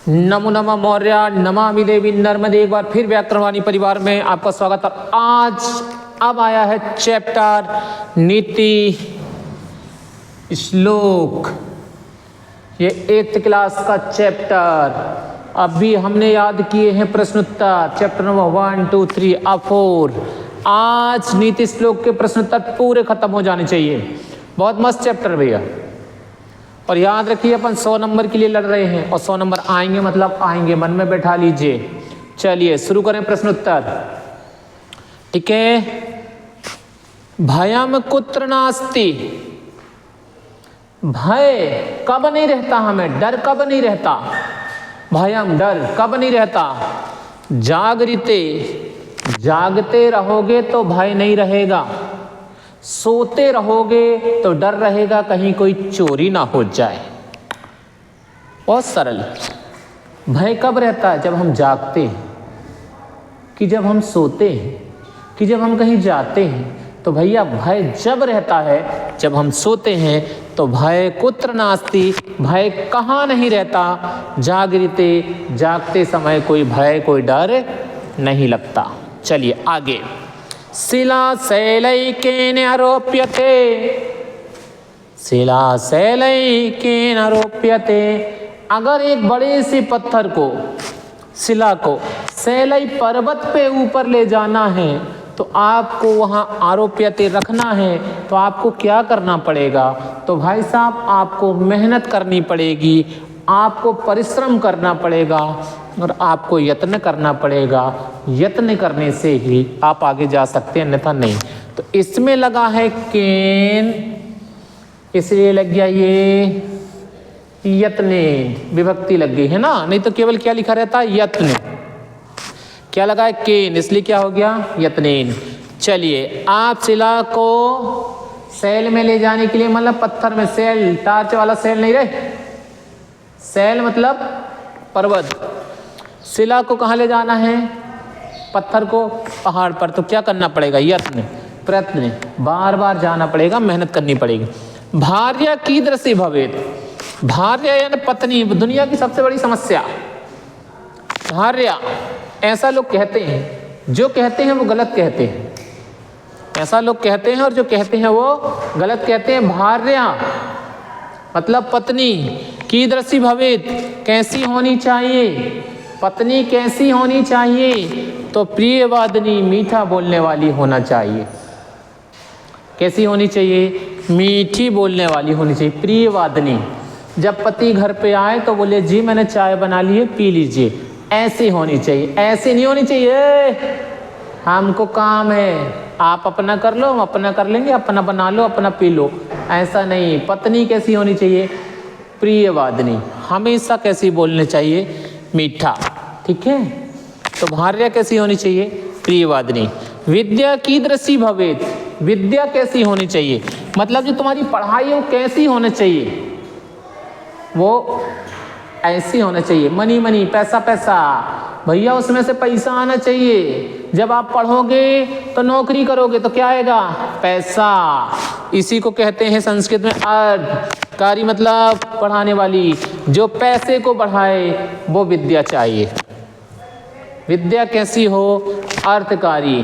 नमो नमः मौर्य नमामि देवी नर्मदे। एक बार फिर व्याकरणवाणी परिवार में आपका स्वागत है। आज अब आया है चैप्टर नीति श्लोक, ये 8th क्लास का चैप्टर। अभी हमने याद किए हैं प्रश्नोत्तर, चैप्टर नंबर 1 2 3 और 4। आज नीति श्लोक के प्रश्नोत्तर पूरे खत्म हो जाने चाहिए। बहुत मस्त चैप्टर भैया। और याद रखिए अपन 100 नंबर के लिए लड़ रहे हैं और 100 नंबर आएंगे मतलब आएंगे, मन में बैठा लीजिए। चलिए शुरू करें प्रश्नोत्तर। ठीक है। भयम कुत्र नास्ति, भय कब नहीं रहता हमें, डर कब नहीं रहता, भयम डर कब नहीं रहता। जागृते, जागते रहोगे तो भय नहीं रहेगा, सोते रहोगे तो डर रहेगा कहीं कोई चोरी ना हो जाए। बहुत सरल। भय कब रहता है, जब हम जागते हैं, कि जब हम सोते हैं, कि जब हम कहीं जाते हैं। तो भैया भय जब रहता है जब हम सोते हैं। तो भय कुत्र नास्ति, भय कहाँ नहीं रहता। जागृते, जागते समय कोई भय कोई डर नहीं लगता। चलिए आगे। शिला शैलैकेन आरोप्यते, शिला शैलैकेन आरोप्यते। अगर एक बड़े से पत्थर को, शिला को शैलै पर्वत पे ऊपर ले जाना है तो आपको वहाँ आरोप्यते रखना है, तो आपको क्या करना पड़ेगा। तो भाई साहब आपको मेहनत करनी पड़ेगी, आपको परिश्रम करना पड़ेगा और आपको यत्न करना पड़ेगा। यत्न करने से ही आप आगे जा सकते हैं, अन्यथा नहीं। तो इसमें लगा है केन, इसलिए लग गया ये यत्ने, विभक्ति लग गई है ना, नहीं तो केवल क्या लिखा रहता है यत्न। क्या लगा है केन, इसलिए क्या हो गया यत्नेन। चलिए आप शिला को सैल में ले जाने के लिए, मतलब पत्थर में, सैल टार्च वाला सैल नहीं रहे, सैल मतलब पर्वत। शिला को कहाँ ले जाना है, पत्थर को पहाड़ पर। तो क्या करना पड़ेगा, यत्न प्रयत्न, बार बार जाना पड़ेगा, मेहनत करनी पड़ेगी। भार्या कीदृशी भवेत्, भार्या यानी पत्नी, दुनिया की सबसे बड़ी समस्या भार्या। ऐसा लोग कहते हैं, जो कहते हैं वो गलत कहते हैं। ऐसा लोग कहते हैं और जो कहते हैं वो गलत कहते हैं। भार्या मतलब पत्नी, कीदृशी भवेत् कैसी होनी चाहिए, पत्नी कैसी होनी चाहिए। तो प्रियवादिनी, मीठा बोलने वाली होना चाहिए। कैसी होनी चाहिए, मीठी बोलने वाली होनी चाहिए, प्रियवादिनी। जब पति घर पे आए तो बोले जी मैंने चाय बना ली है पी लीजिए, ऐसी होनी चाहिए। ऐसी नहीं होनी चाहिए हमको काम है, आप अपना कर लो हम अपना कर लेंगे, अपना बना लो अपना पी लो, ऐसा नहीं। पत्नी कैसी होनी चाहिए, प्रियवादिनी, हमेशा कैसी बोलने चाहिए, मीठा। ठीक है। तो भार्या कैसी होनी चाहिए, प्रियवादिनी। विद्या कीदृशी भवेत्, विद्या कैसी होनी चाहिए, मतलब जो तुम्हारी पढ़ाई हो कैसी होनी चाहिए, वो ऐसी होना चाहिए। मनी मनी, पैसा पैसा, भैया उसमें से पैसा आना चाहिए। जब आप पढ़ोगे तो नौकरी करोगे तो क्या आएगा, पैसा। इसी को कहते हैं संस्कृत में अर्थकारी, मतलब पढ़ाने वाली, जो पैसे को बढ़ाए वो विद्या चाहिए। विद्या कैसी हो, अर्थकारी।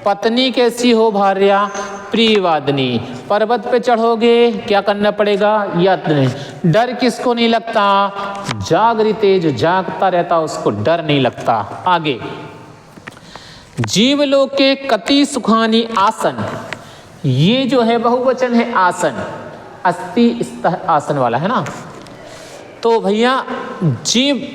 पत्नी कैसी हो, भार्या प्रियवादिनी। पर्वत पे चढ़ोगे क्या करना पड़ेगा, यत्न। डर किसको नहीं लगता, जागृते, जो जागता रहता उसको डर नहीं लगता। आगे। जीवलोके कति सुखानी आसन, ये जो है बहुवचन है आसन, अस्ति स्तः आसन वाला है ना। तो भैया जीव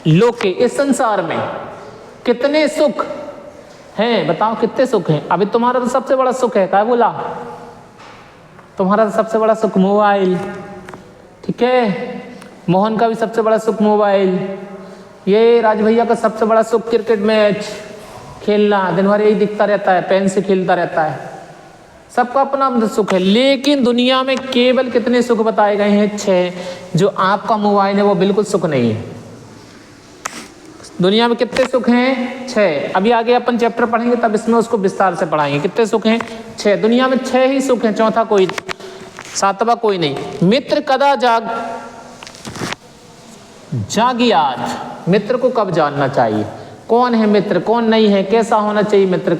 लोके, इस संसार में कितने सुख हैं, बताओ कितने सुख हैं। अभी तुम्हारा तो सबसे बड़ा सुख है, क्या बोला, तुम्हारा तो सबसे बड़ा सुख मोबाइल। ठीक है। मोहन का भी सबसे बड़ा सुख मोबाइल। ये राज भैया का सबसे बड़ा सुख क्रिकेट मैच खेलना, दिन भर यही दिखता रहता है, पेन से खेलता रहता है। सबका अपना अपना सुख है। लेकिन दुनिया में केवल कितने सुख बताए गए हैं, 6। जो आपका मोबाइल है वो बिल्कुल सुख नहीं है। दुनिया में कितने सुख हैं, 6। अभी आगे अपन चैप्टर पढ़ेंगे तब इसमें उसको विस्तार से पढ़ाएंगे। कितने सुख हैं, 6। दुनिया में 6 ही सुख हैं, चौथा कोई, 7वां कोई नहीं। मित्र कदा जाग, जागियात, मित्र को कब जानना चाहिए, कौन है मित्र कौन नहीं है, कैसा होना चाहिए मित्र।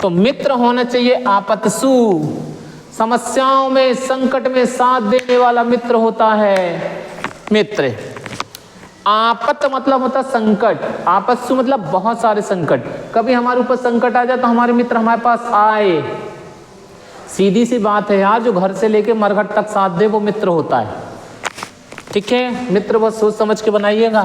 तो मित्र होना चाहिए आपत्सु, समस्याओं में संकट में साथ देने वाला मित्र होता है मित्र। आपत मतलब होता संकट, आपत्सु मतलब बहुत सारे संकट, कभी हमारे ऊपर संकट आ जाए तो हमारे मित्र हमारे पास आए। सीधी सी बात है यार, जो घर से लेके मरघट तक साथ दे वो मित्र होता है। ठीक है, मित्र बस सोच समझ के बनाइएगा,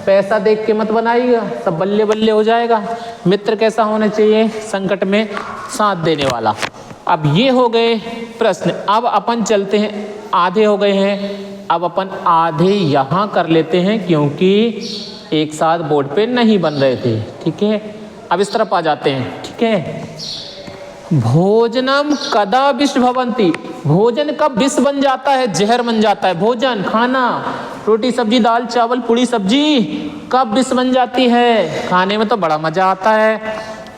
पैसा देख के मत बनाइएगा, सब बल्ले बल्ले हो जाएगा। मित्र कैसा होना चाहिए, संकट में साथ देने वाला। अब ये हो गए प्रश्न। अब अपन चलते हैं, आधे हो गए हैं, अब अपन आधे यहाँ कर लेते हैं क्योंकि एक साथ बोर्ड पे नहीं बन रहे थे। ठीक है, अब इस तरफ आ जाते हैं। ठीक है, भोजनम कदा विष भवंती, भोजन कब विष बन जाता है, जहर बन जाता है। भोजन खाना, रोटी सब्जी दाल चावल पूड़ी सब्जी कब विष बन जाती है, खाने में तो बड़ा मजा आता है,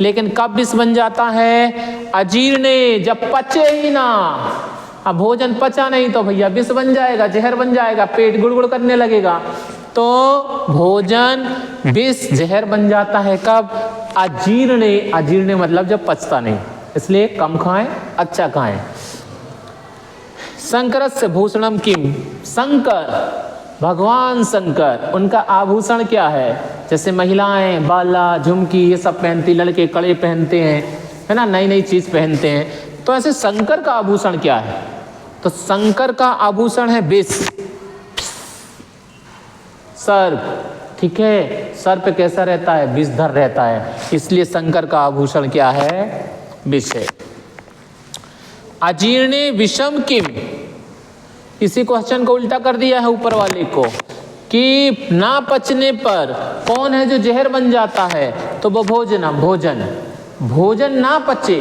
लेकिन कब विष बन जाता है, अजीर्णे, जब पचे ही ना। अब भोजन पचा नहीं तो भैया विष बन जाएगा, जहर बन जाएगा, पेट गुड़गुड़ करने लगेगा। तो भोजन विष जहर बन जाता है कब, अजीर्णे, अजीर्णे मतलब जब पचता नहीं, इसलिए कम खाएं अच्छा खाएं। शंकरस्य भूषणम किम, शंकर भगवान शंकर उनका आभूषण क्या है, जैसे महिलाएं बाला झुमकी ये सब पहनती, लड़के कड़े पहनते हैं, है ना, नई नई चीज पहनते हैं। तो ऐसे शंकर का आभूषण क्या है, तो शंकर का आभूषण है विष, सर्प। ठीक है, सर्प कैसा रहता है, विषधर रहता है, इसलिए शंकर का आभूषण क्या है, विष है। अजीर्णे विषम किम, इसी क्वेश्चन को उल्टा कर दिया है ऊपर वाले को, कि ना पचने पर कौन है जो जहर बन जाता है, तो वो भोजनम, भोजन, भोजन ना पचे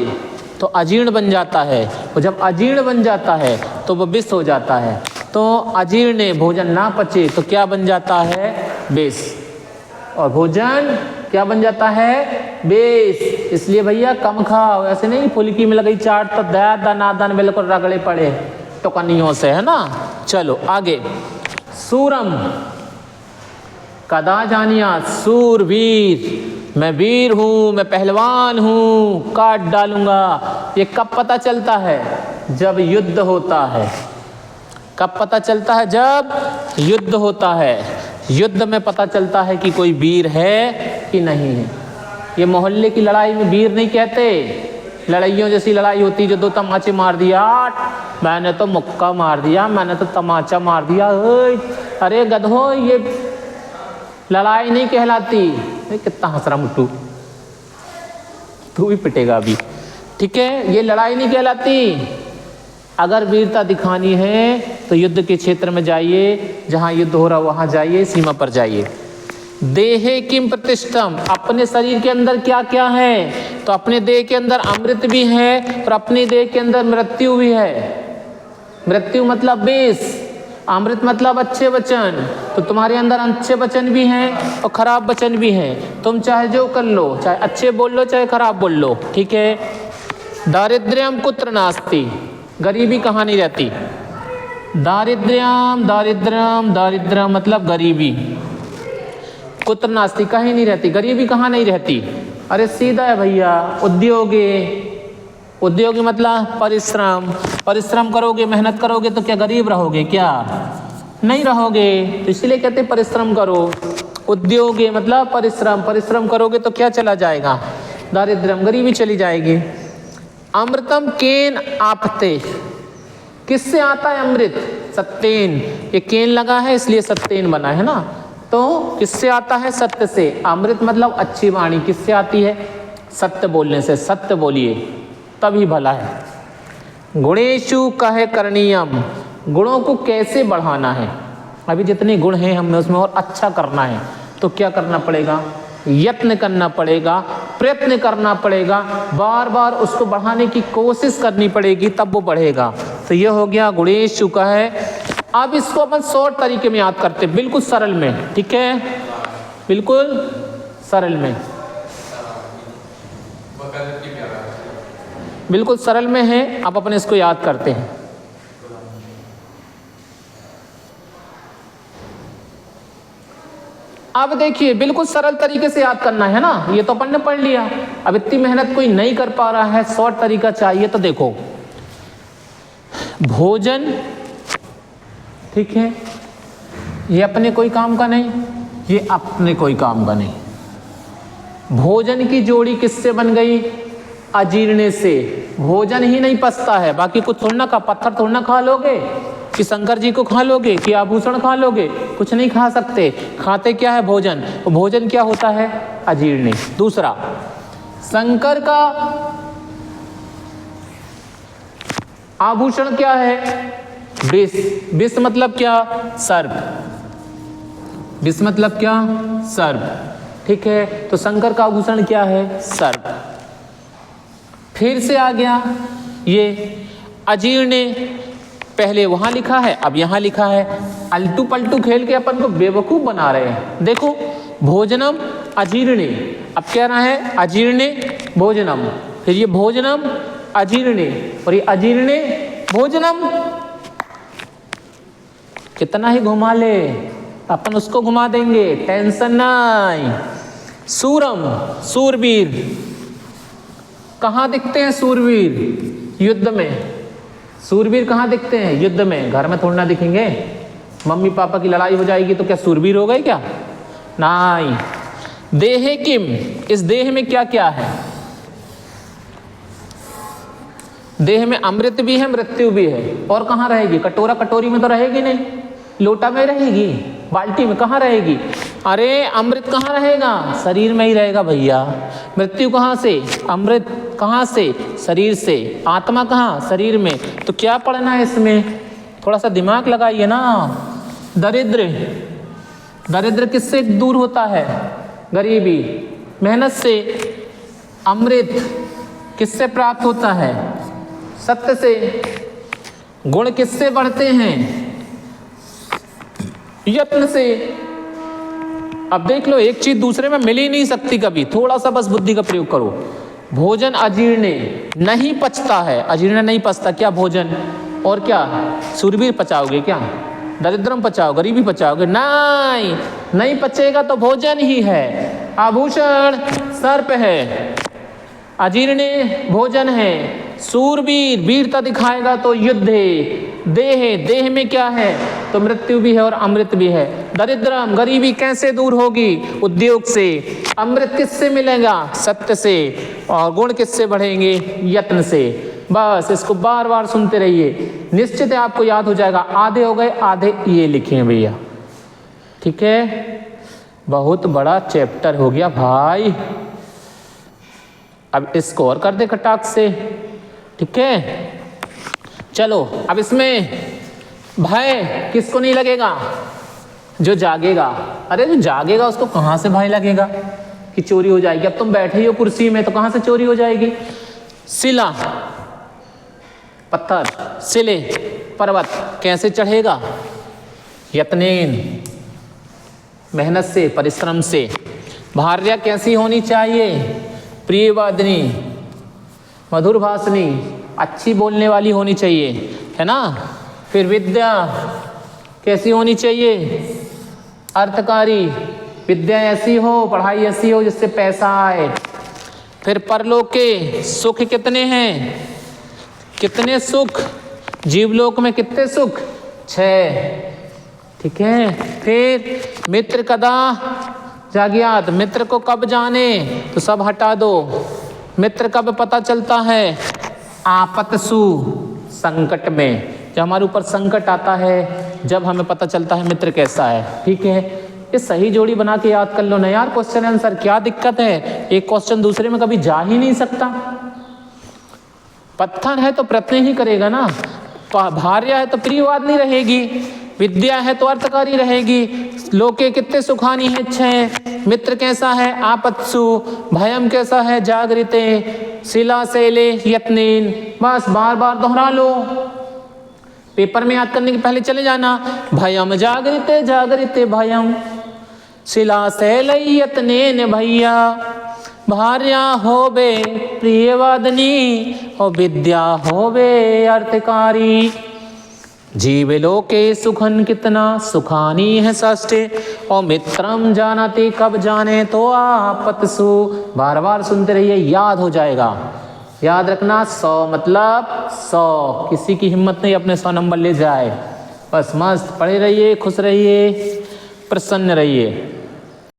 तो अजीर्ण बन जाता है, और जब अजीर्ण बन जाता है तो वो विष हो जाता है। तो अजीर्ण, भोजन ना पचे तो क्या बन जाता है, विष, और भोजन क्या बन जाता है, विष। इसलिए भैया कम खाओ, ऐसे नहीं फुल्की में लगी चाट तो दानादान बिल्कुल रगड़े पड़े टुकनियों से, है ना। चलो आगे, सूरम कदा जानिया, सूरवीर, मैं वीर हूं, मैं पहलवान हूं, काट डालूंगा। ये कब पता चलता है, जब युद्ध होता है। कब पता चलता है, जब युद्ध होता है। युद्ध में पता चलता है कि कोई वीर है कि नहीं है। ये मोहल्ले की लड़ाई में वीर नहीं कहते, लड़ाइयों जैसी लड़ाई होती जो दो तमाचे मार दिया, मैंने तो मुक्का मार दिया, मैंने तो तमाचा मार दिया, अरे गधो ये लड़ाई नहीं कहलाती। कितना हंस रहा मुट्टू, तू भी पिटेगा अभी। ठीक है, ये लड़ाई नहीं कहलाती। अगर वीरता दिखानी है तो युद्ध के क्षेत्र में जाइए, जहां युद्ध हो रहा वहां जाइए, सीमा पर जाइए। देहे किम प्रतिष्ठम, अपने शरीर के अंदर क्या क्या है, तो अपने देह के अंदर अमृत भी है और अपने देह के अंदर मृत्यु भी है। मृत्यु मतलब विष, अमृत मतलब अच्छे वचन। तो तुम्हारे अंदर अच्छे वचन भी हैं और खराब वचन भी हैं। तुम चाहे जो कर लो, चाहे अच्छे बोल लो चाहे खराब बोल लो। ठीक है, दारिद्र्यम कुत्र नास्ति, गरीबी कहाँ नहीं रहती। दारिद्र्यम, दारिद्र्यम, दारिद्र्यम मतलब गरीबी, कुत्र नास्ति कहीं नहीं रहती, गरीबी कहाँ नहीं रहती। अरे सीधा है भैया, उद्योगे, उद्योगी मतलब परिश्रम, परिश्रम करोगे मेहनत करोगे तो क्या गरीब रहोगे, क्या नहीं रहोगे। तो इसलिए कहते परिश्रम करो। उद्योगे मतलब परिश्रम, परिश्रम करोगे तो क्या चला जाएगा, दारिद्र्यम, गरीबी चली जाएगी। अमृतम केन आपते, किससे आता है अमृत, सत्येन, ये केन लगा है इसलिए सत्येन बना है ना। तो किससे आता है, सत्य से। अमृत मतलब अच्छी वाणी, किससे आती है, सत्य बोलने से। सत्य बोलिए तभी भला है। गुणेशु कहे करणीयम, गुणों को कैसे बढ़ाना है। अभी जितने गुण हैं हमें उसमें और अच्छा करना है, तो क्या करना पड़ेगा, यत्न करना पड़ेगा, प्रयत्न करना पड़ेगा, बार बार उसको बढ़ाने की कोशिश करनी पड़ेगी, तब वो बढ़ेगा। तो ये हो गया गुणेशु कहे। अब इसको अपन शॉर्ट तरीके में याद करते, बिल्कुल सरल में। ठीक है, बिल्कुल सरल में, बिल्कुल सरल में है। अब अपन इसको याद करते हैं। अब देखिए बिल्कुल सरल तरीके से याद करना है ना, ये तो अपन ने पढ़ लिया। अब इतनी मेहनत कोई नहीं कर पा रहा है, शॉर्ट तरीका चाहिए, तो देखो भोजन, ठीक है, ये अपने कोई काम का नहीं, ये अपने कोई काम का नहीं। भोजन की जोड़ी किससे बन गई? अजीर्ण से। भोजन ही नहीं पचता है, बाकी कुछ थोड़ा ना खा, पत्थर थोड़ा ना खा लोगे कि शंकर जी को खा लोगे कि आभूषण खा लोगे, कुछ नहीं खा सकते। खाते क्या है? भोजन। भोजन क्या होता है? अजीर्ण। दूसरा, शंकर का आभूषण क्या है? विष। विष मतलब क्या? सर्प। विष मतलब क्या? सर्प। ठीक है, तो शंकर का आभूषण क्या है? सर्प। फिर से आ गया ये अजीर्ण, पहले वहां लिखा है अब यहां लिखा है। अल्टू पलटू खेल के अपन को बेवकूफ बना रहे हैं। देखो भोजनम अजीर्ण, अब क्या रहा है? अजीर्ण भोजनम, फिर ये भोजनम अजीर्ण और ये अजीर्ण भोजनम। कितना ही घुमा ले अपन उसको घुमा देंगे, टेंशन नहीं। सूरम, सूरवीर, कहाँ दिखते हैं सूरवीर? युद्ध में। सूरवीर कहाँ दिखते हैं? युद्ध में। घर में थोड़ा ना दिखेंगे। मम्मी पापा की लड़ाई हो जाएगी तो क्या सूरवीर हो गए क्या? नहीं। देहे किम, इस देह में क्या क्या है? देह में अमृत भी है, मृत्यु भी है। और कहाँ रहेगी? कटोरा कटोरी में तो रहेगी नहीं, लोटा में रहेगी, बाल्टी में कहाँ रहेगी? अरे अमृत कहाँ रहेगा? शरीर में ही रहेगा भैया। मृत्यु कहाँ से? अमृत कहाँ से? शरीर से। आत्मा कहाँ? शरीर में। तो क्या पढ़ना है इसमें? थोड़ा सा दिमाग लगाइए ना। दरिद्र, दरिद्र किससे दूर होता है? गरीबी। मेहनत से। अमृत किससे प्राप्त होता है? सत्य से। गुण किससे बढ़ते हैं? यत्न से। अब देख लो, एक चीज दूसरे में मिल ही नहीं सकती कभी, थोड़ा सा बस बुद्धि का प्रयोग करो। भोजन अजीर्ण नहीं पचता है, अजीर्ण नहीं पचता, क्या भोजन? और क्या? सूरवीर पचाओगे क्या? दरिद्रम पचाओ, गरीबी पचाओगे? नहीं, नहीं पचेगा तो भोजन ही है। आभूषण सर्प है, अजीर्ण भोजन है। सूरवीर वीरता दिखाएगा तो युद्ध है। देह, देह में क्या है? तो मृत्यु भी है और अमृत भी है। दरिद्रम, गरीबी कैसे दूर होगी? उद्योग से। अमृत किससे मिलेगा? सत्य से। और गुण किससे बढ़ेंगे? यत्न से। बस इसको बार बार सुनते रहिए, निश्चित है आपको याद हो जाएगा। आधे हो गए, आधे ये लिखे हैं भैया, ठीक है। बहुत बड़ा चैप्टर हो गया भाई, अब इसको और कर दे कटाक से, ठीक है। चलो अब इसमें भय किसको नहीं लगेगा? जो जागेगा। अरे जो जागेगा उसको कहाँ से भय लगेगा कि चोरी हो जाएगी? अब तुम बैठे ही हो कुर्सी में तो कहाँ से चोरी हो जाएगी? शिला, पत्थर, शिले, पर्वत कैसे चढ़ेगा? यत्नेन, मेहनत से, परिश्रम से। भार्या कैसी होनी चाहिए? प्रियवादिनी, मधुर भाषणी, अच्छी बोलने वाली होनी चाहिए, है ना। फिर विद्या कैसी होनी चाहिए? अर्थकारी, विद्या ऐसी हो, पढ़ाई ऐसी हो जिससे पैसा आए। फिर परलोक के सुख कितने हैं? कितने सुख? जीवलोक में कितने सुख? 6, ठीक है। फिर मित्र कदा जाग्यात, मित्र को कब जाने? तो सब हटा दो। मित्र कब पता चलता है? आपत्सु, संकट में। जब हमारे ऊपर संकट आता है, जब हमें पता चलता है मित्र कैसा है, ठीक है। ये सही जोड़ी बना के याद कर लो ना यार। क्वेश्चन आंसर क्या दिक्कत है? एक क्वेश्चन दूसरे में कभी जा ही नहीं सकता। पत्थर है तो प्रश्न ही करेगा ना, भार्या है तो प्रियवादिनी रहेगी, विद्या है तो अर्थकारी रहेगी। लोके कितने सुखानी है? 6। मित्र कैसा है? आपत्सु। भयम कैसा है? जागृते। शिला, शैले, यत्नेन। बस बार बार दोहरा लो, पेपर में याद करने के पहले चले जाना। भयम जागृते, जागृते भयम। शिला शैले यत्नेन भैया। भार्या होबे प्रियवादिनी और विद्या होबे अर्थकारी। जीवलोके सुखन कितना सुखानी है षष्ठे और मित्रम जानते कब जाने तो आपत्सु। बार बार सुनते रहिए, याद हो जाएगा। याद रखना 100 मतलब 100, किसी की हिम्मत नहीं अपने 100 नंबर ले जाए। बस मस्त पढ़े रहिए, खुश रहिए, प्रसन्न रहिए।